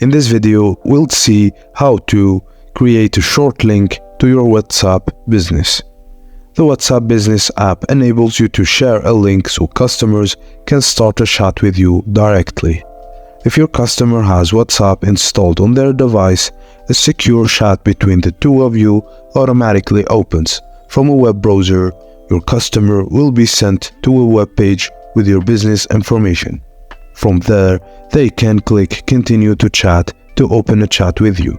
In this video, we'll see how to create a short link to your WhatsApp business. The WhatsApp business app enables you to share a link so customers can start a chat with you directly. If your customer has WhatsApp installed on their device, a secure chat between the two of you automatically opens. From a web browser, your customer will be sent to a web page with your business information. From there, they can click Continue to Chat to open a chat with you.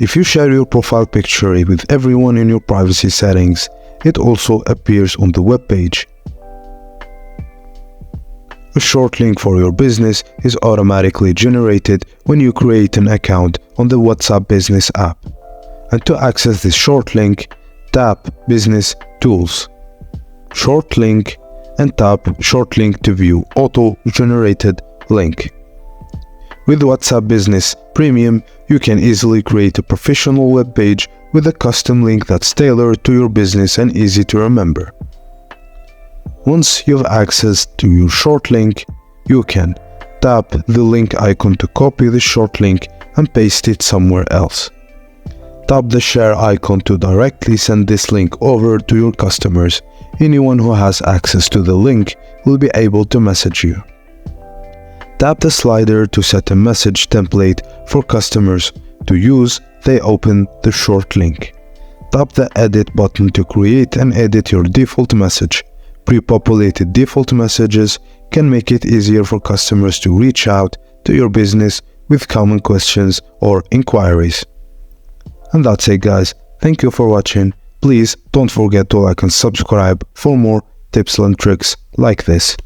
If you share your profile picture with everyone in your privacy settings, it also appears on the web page. A short link for your business is automatically generated when you create an account on the WhatsApp Business app. And to access this short link, tap Business Tools, Short Link, and tap Short Link to view auto-generated link. With WhatsApp Business Premium, you can easily create a professional web page with a custom link that's tailored to your business and easy to remember. Once you have access to your short link, you can tap the link icon to copy the short link and paste it somewhere else. Tap the share icon to directly send this link over to your customers. Anyone who has access to the link will be able to message you. Tap the slider to set a message template for customers to use. They open the short link. Tap the edit button to create and edit your default message. Pre-populated default messages can make it easier for customers to reach out to your business with common questions or inquiries. And that's it, guys. Thank you for watching. Please don't forget to like and subscribe for more tips and tricks like this.